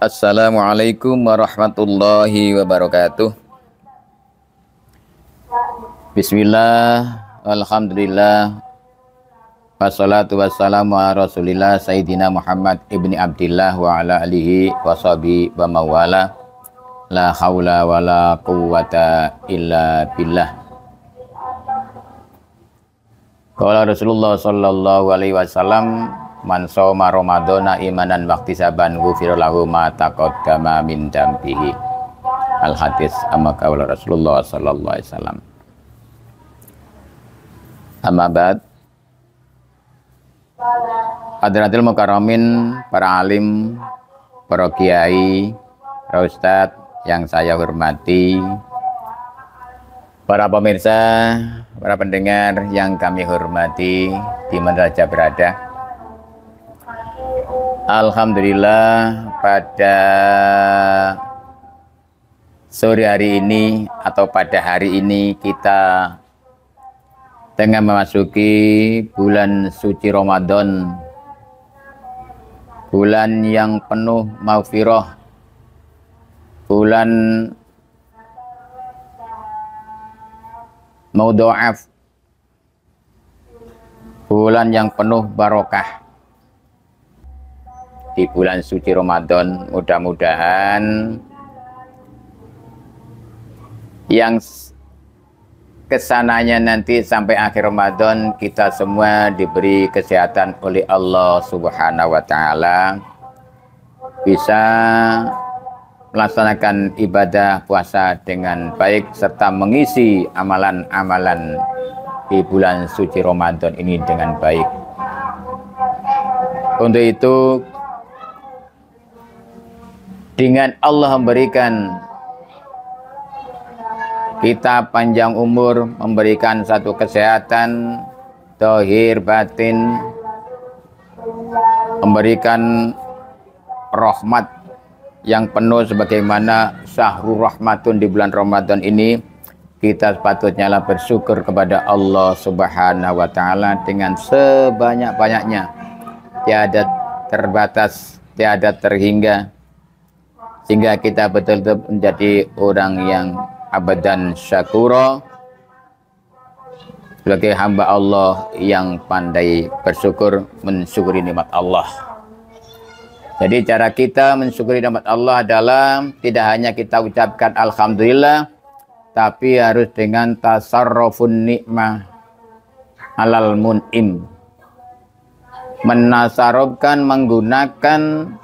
Assalamualaikum warahmatullahi wabarakatuh. Bismillah, alhamdulillah, wassalatu wassalamu ala rasulillah Sayyidina Muhammad ibni Abdillah wa ala alihi wa sahbihi wa mawala. La hawla wa la quwwata illa billah. Qala Rasulullah sallallahu alaihi wasallam, man shoma ramadhana imanan wahtisaban ghufira lahu ma taqaddama min dambihi. Al hadis amma qala Rasulullah sallallahu alaihi wasallam. Amma ba'd. Hadratil mukarramin, para alim, para kiai, para ustadz yang saya hormati, para pemirsa, para pendengar yang kami hormati di mana saja berada. Alhamdulillah, pada sore hari ini atau pada hari ini kita tengah memasuki bulan suci Ramadan, bulan yang penuh maghfirah, bulan mudha'af, bulan yang penuh barokah. Di bulan suci Ramadan, mudah-mudahan yang kesananya nanti sampai akhir Ramadan kita semua diberi kesehatan oleh Allah Subhanahu wa Ta'ala, bisa melaksanakan ibadah puasa dengan baik serta mengisi amalan-amalan di bulan suci Ramadan ini dengan baik. Untuk itu, dengan Allah memberikan kita panjang umur, memberikan satu kesehatan zahir batin, memberikan rahmat yang penuh sebagaimana syahrul rahmatun di bulan Ramadan ini, kita sepatutnya bersyukur kepada Allah Subhanahu wa Ta'ala dengan sebanyak-banyaknya, tiada terbatas, tiada terhingga, sehingga kita betul-betul menjadi orang yang abadan syakura, sebagai hamba Allah yang pandai bersyukur, mensyukuri nikmat Allah. Jadi cara kita mensyukuri nikmat Allah adalah tidak hanya kita ucapkan alhamdulillah, tapi harus dengan tasarrufun nikmah alal mun'im, menasarufkan, menggunakan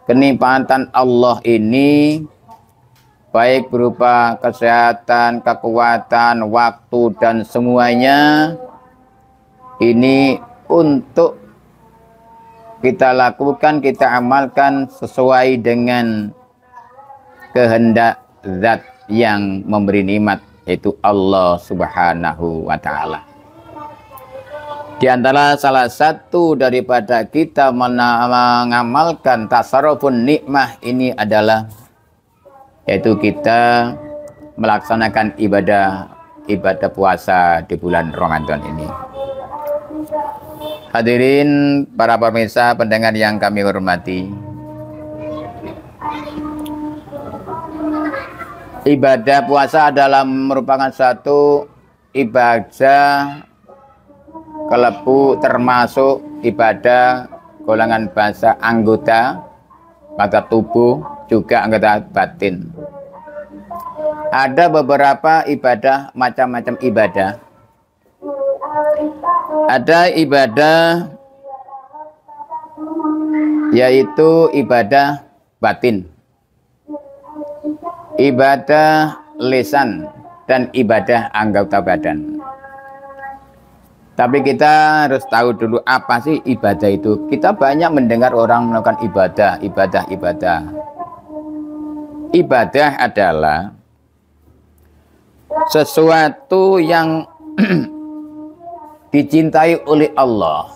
kenikmatan Allah ini, baik berupa kesehatan, kekuatan, waktu, dan semuanya ini untuk kita lakukan, kita amalkan sesuai dengan kehendak zat yang memberi nikmat, yaitu Allah Subhanahu wa Ta'ala. Di antara salah satu daripada kita mengamalkan tasarrufun nikmah ini adalah yaitu kita melaksanakan ibadah puasa di bulan Ramadan ini. Hadirin para pemirsa, pendengar yang kami hormati, ibadah puasa adalah merupakan satu ibadah kelebu, termasuk ibadah golongan bahasa anggota tubuh, juga anggota batin. Ada beberapa ibadah, macam-macam ibadah. Ada ibadah yaitu ibadah batin, ibadah lisan, dan ibadah anggota badan. Tapi kita harus tahu dulu apa sih ibadah itu. Kita banyak mendengar orang melakukan ibadah. Ibadah adalah sesuatu yang dicintai oleh Allah,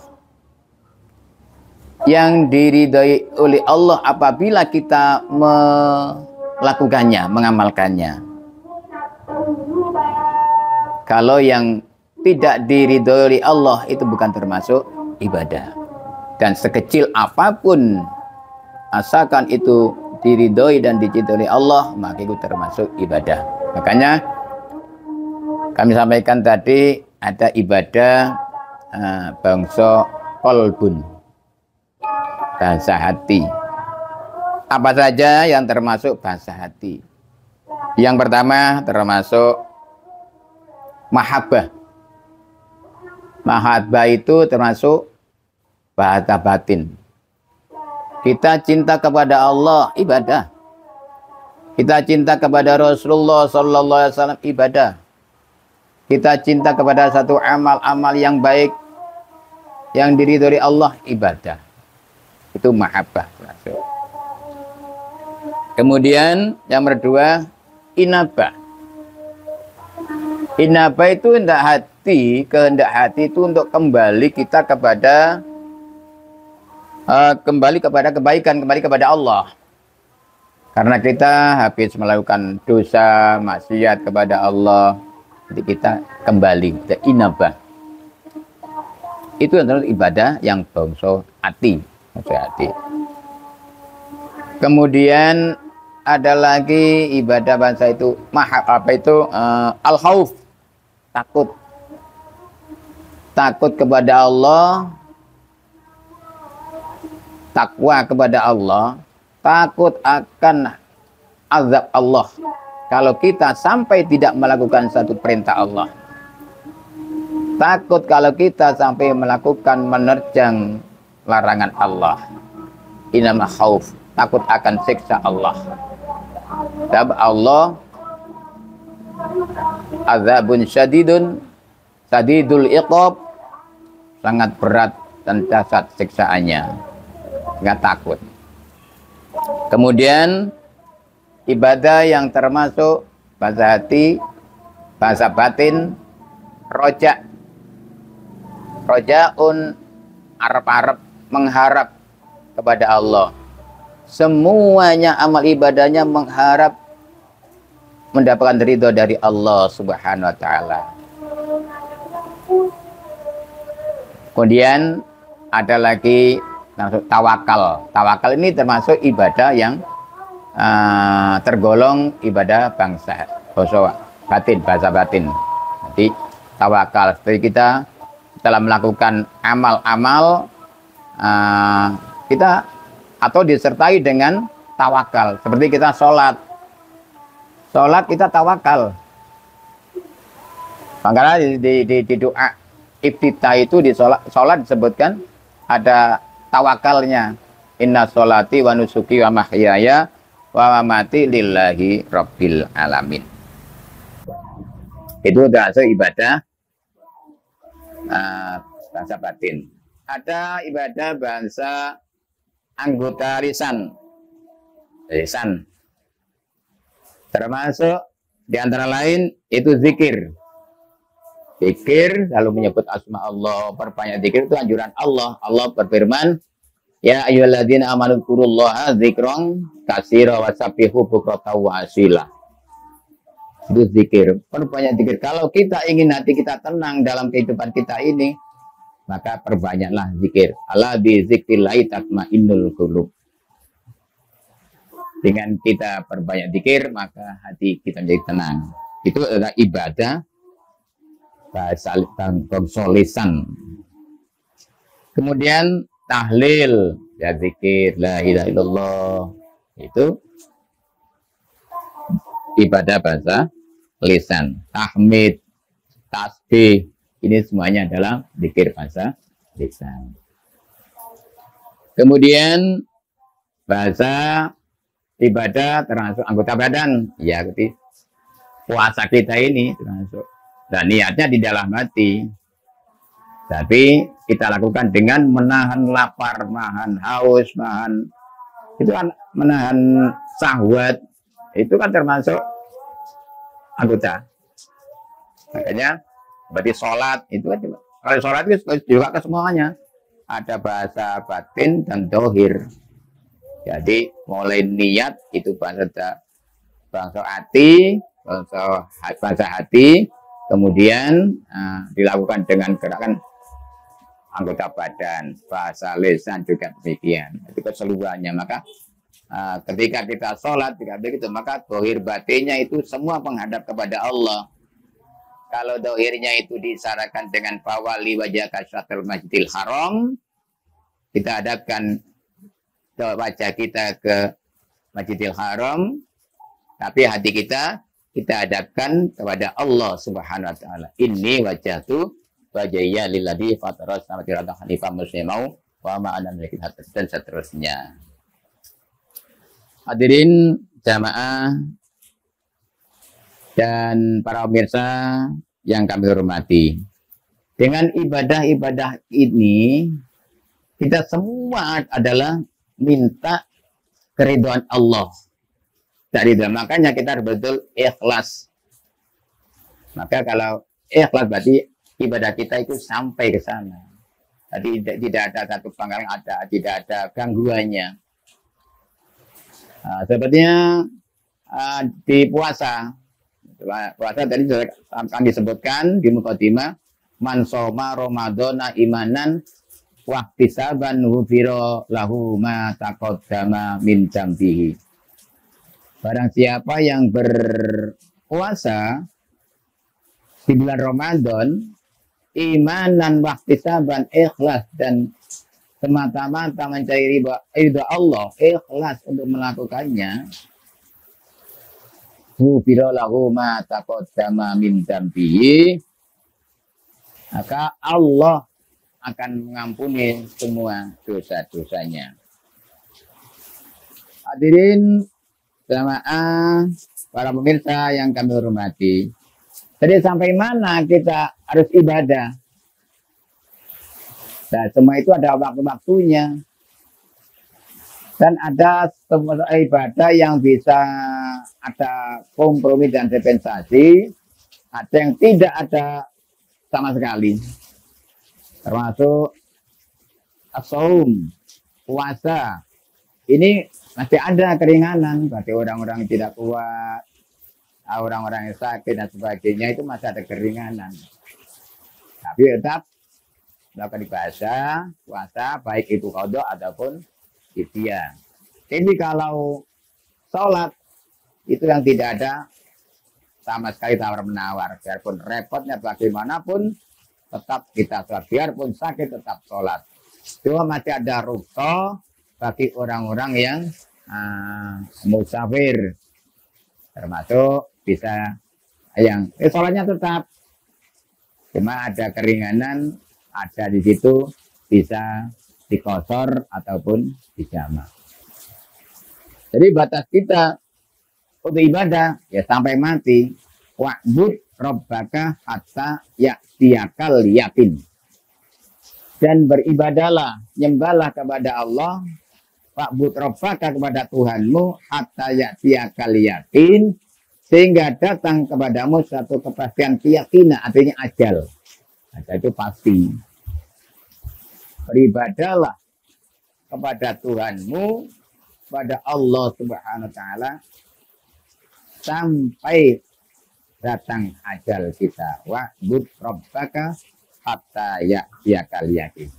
yang diridhai oleh Allah apabila kita melakukannya, mengamalkannya. Kalau yang tidak diridhoi oleh Allah itu bukan termasuk ibadah. Dan sekecil apapun asalkan itu diridhoi dan dicintai oleh Allah, maka itu termasuk ibadah. Makanya kami sampaikan tadi ada ibadah bangsa kolbun, bahasa hati. Apa saja yang termasuk bahasa hati? Yang pertama termasuk mahabbah. Mahabbah itu termasuk bahasa batin. Kita cinta kepada Allah, ibadah. Kita cinta kepada Rasulullah sallallahu alaihi wasallam, ibadah. Kita cinta kepada satu amal-amal yang baik yang diridhoi Allah, ibadah. Itu mahabbah. Kemudian yang kedua, inabah. Inabah itu kehendak hati itu untuk kembali kita kepada kebaikan, kembali kepada Allah. Karena kita habis melakukan dosa, maksiat kepada Allah, jadi kita kembali ke inabah. Itu adalah ibadah yang bangsa hati. Kemudian ada lagi ibadah bangsa itu al-khauf, takut kepada Allah, takwa kepada Allah, takut akan azab Allah kalau kita sampai tidak melakukan satu perintah Allah. Takut kalau kita sampai melakukan menerjang larangan Allah. Inama khauf, takut akan siksa Allah. Sebab Allah azabun sadidul iqab, sangat berat dan dahsyat siksaannya. Nggak takut. Kemudian ibadah yang termasuk bahasa hati, bahasa batin, rojaun, arep-arep, mengharap kepada Allah. Semuanya amal ibadahnya mengharap mendapatkan ridho dari Allah Subhanahu wa taala. Kemudian ada lagi tawakal. Tawakal ini termasuk ibadah yang tergolong ibadah bahasa batin. Jadi tawakal, seperti kita dalam melakukan amal-amal kita atau disertai dengan tawakal. Seperti kita sholat kita tawakal. Makanya di doa iftitah itu di sholat disebutkan ada tawakalnya. Inna sholati wa nusuki wa mahyaya wa mamati lillahi rabbil alamin. Itu termasuk ibadah bahasa batin. Ada ibadah bahasa anggota lisan. Termasuk diantara lain itu zikir. Zikir lalu menyebut asma Allah, perbanyak zikir itu anjuran Allah. Allah berfirman, ya ayyuhalladzina amanu dzkurullaha dzikran katsira wasabbihu bukratan wa asila. Itu zikir, perbanyak zikir. Kalau kita ingin hati kita tenang dalam kehidupan kita ini, maka perbanyaklah zikir. Ala bi zikrillah tatmainnul qulub. Dengan kita perbanyak zikir, maka hati kita menjadi tenang. Itu adalah ibadah bahasa lisan. Kemudian tahlil, ya zikir la ilaha illallah, itu ibadah bahasa lisan. Tahmid, tasbih, ini semuanya adalah zikir bahasa lisan. Kemudian bahasa ibadah termasuk anggota badan, ya seperti puasa kita ini termasuk. Dan niatnya di dalam hati. Tapi kita lakukan dengan menahan lapar, menahan haus, menahan syahwat. Itu kan termasuk anggota. Makanya berarti sholat itu kan, kalau sholat itu juga ke semuanya. Ada bahasa batin dan dohir. Jadi mulai niat itu bahasa hati, bahasa hati. Kemudian dilakukan dengan gerakan anggota badan, bahasa lisan juga demikian. Itu keseluruhannya. Maka ketika kita sholat, jika begitu, maka dohir batinnya itu semua menghadap kepada Allah. Kalau dohirnya itu disyaratkan dengan fawali wajah kasyatul masjidil haram, kita hadapkan wajah kita ke Masjidil Haram, tapi hati kita hadapkan kepada Allah Subhanahu wa taala. Inni wajhatu wajhiya lilladzi fatara samawati wal arda hanifan muslimau wa ma ana minal musyrikin dan seterusnya. Hadirin jamaah dan para pemirsa yang kami hormati. Dengan ibadah-ibadah ini kita semua adalah minta keridhaan Allah. Dari itu makanya kita harus betul ikhlas. Maka kalau ikhlas berarti ibadah kita itu sampai ke sana. Jadi tidak ada satu pangkalan, tidak ada gangguannya. Sepertinya di puasa tadi kami sebutkan di mukadimah, man shoma ramadhana imanan wahtisaban ghufira lahu ma taqaddama min dzambihi. Barang siapa yang berpuasa di bulan Ramadan imanan wahtisaban, ikhlas dan semata-mata mencari ridha Allah, ikhlas untuk melakukannya, ghufira lahu ma taqaddama min dzambihi, maka Allah akan mengampuni semua dosa-dosanya. Hadirin jamaah, para pemirsa yang kami hormati. Jadi sampai mana kita harus ibadah? Nah, semua itu ada waktu-waktunya. Dan ada ibadah yang bisa ada kompromi dan dispensasi, ada yang tidak ada sama sekali. Termasuk as-shaum, puasa. Ini masih ada keringanan bagi orang-orang yang tidak kuat, orang-orang yang sakit dan sebagainya, itu masih ada keringanan. Tapi tetap melakukan ibadah, puasa, baik itu qadha ataupun fidyah. Jadi kalau sholat itu yang tidak ada sama sekali tawar-menawar, biarpun repotnya bagaimanapun, tetap kita sholat, biarpun sakit tetap sholat. Cuma masih ada rukhsah bagi orang-orang yang musafir, termasuk bisa yang sholatnya tetap, cuma ada keringanan, ada di situ bisa dikosor ataupun dijamak. Jadi batas kita untuk ibadah ya sampai mati. Wa'bud rabbaka hatta ya'tiyakal yaqin. Dan beribadahlah, nyembahlah kepada Allah, wa'bud rabbaka kepada Tuhanmu hatta ya'tiyakal yaqin, sehingga datang kepadamu satu kepastian keyakinan, artinya ajal. Ajal itu pasti. Beribadahlah kepada Tuhanmu, kepada Allah Subhanahu wa taala, sampai datang ajal kita. Wa'bud rabbaka hatta ya'tiyakal yaqin.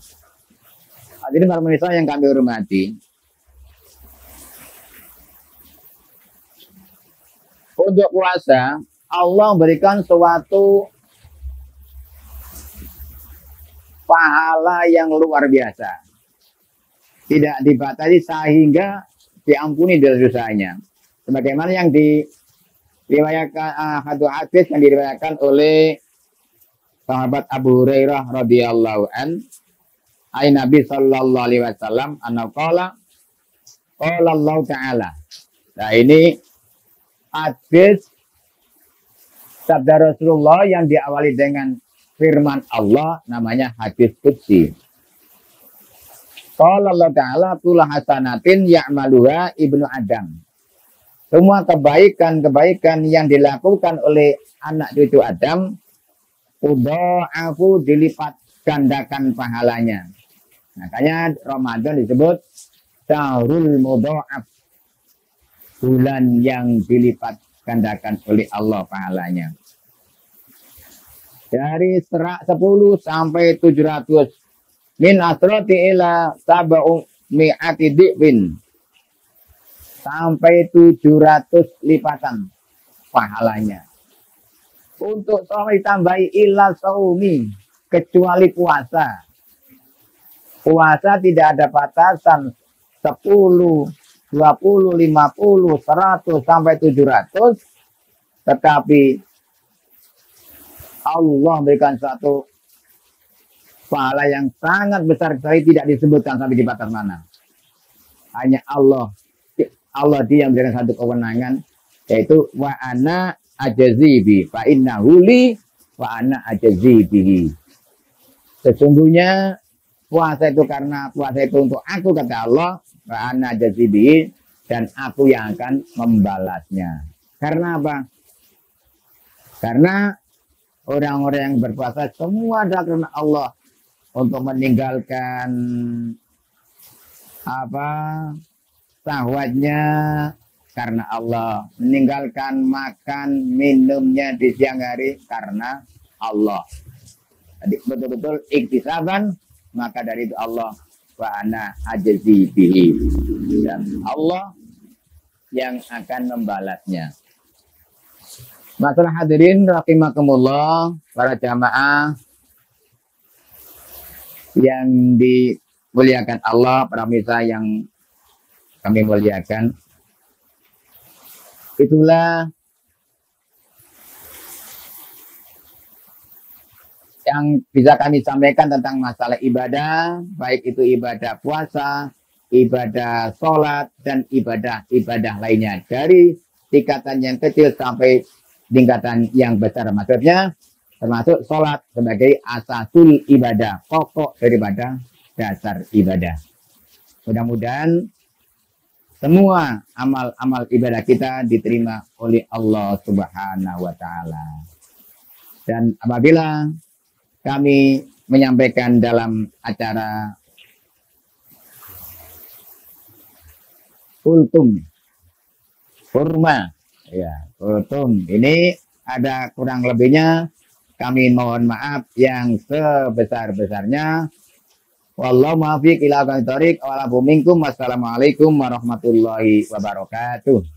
Hadirin para pemirsa yang kami hormati, untuk puasa Allah berikan suatu pahala yang luar biasa, tidak dibatasi sehingga diampuni dosa-dosanya. Sebagaimana yang diriwayatkan satu hadis yang diriwayatkan oleh sahabat Abu Hurairah radhiyallahu an, ai Nabi sallallahu alaihi wasallam anna qala Allah taala. Nah, ini hadis sabda Rasulullah yang diawali dengan firman Allah, namanya hadis qudsi. Qala Allah taala tulah hasanatin ya'maluha ibnu Adam. Semua kebaikan-kebaikan yang dilakukan oleh anak cucu Adam, udha'afu, dilipat gandakan pahalanya. Makanya Ramadan disebut syahrul mudha'af, bulan yang dilipat gandakan oleh Allah pahalanya. Dari 10 sampai 700 min asrati ila sab'u mi'ati di'win, sampai 700 lipatan pahalanya. Untuk sholat ditambahi ila saumi, kecuali puasa. Puasa tidak ada batasan 10, 20, 50, 100 sampai 700, tetapi Allah memberikan satu pahala yang sangat besar sekali, tidak disebutkan sampai di batas mana. Hanya Allah dia yang memberikan satu kewenangan, yaitu wa ana ajazibi fa innahu li wa ana ajazibihi. Sesungguhnya puasa itu karena puasa itu untuk aku, kata Allah, wa ana ajazibihi, dan aku yang akan membalasnya. Karena apa? Karena orang-orang yang berpuasa semua adalah karena Allah, untuk meninggalkan syahwatnya karena Allah, meninggalkan makan minumnya di siang hari karena Allah. Jadi betul-betul iktisaban, maka dari itu Allah wa ana ajzi bihi, dan Allah yang akan membalasnya. Masalah hadirin rahimakumullah, para jamaah yang dimuliakan Allah, para mitra yang kami muliakan, itulah yang bisa kami sampaikan tentang masalah ibadah, baik itu ibadah puasa, ibadah sholat, dan ibadah-ibadah lainnya. Dari tingkatan yang kecil sampai tingkatan yang besar, maksudnya termasuk sholat sebagai asasul ibadah, pokok daripada dasar ibadah. Mudah-mudahan semua amal-amal ibadah kita diterima oleh Allah Subhanahu wa Ta'ala. Dan apabila kami menyampaikan dalam acara kultum kurma, ya, kultum ini ada kurang lebihnya, kami mohon maaf yang sebesar-besarnya. Wallahu muwaffiq ila aqwamit thoriq. Wassalamualaikum warahmatullahi wabarakatuh.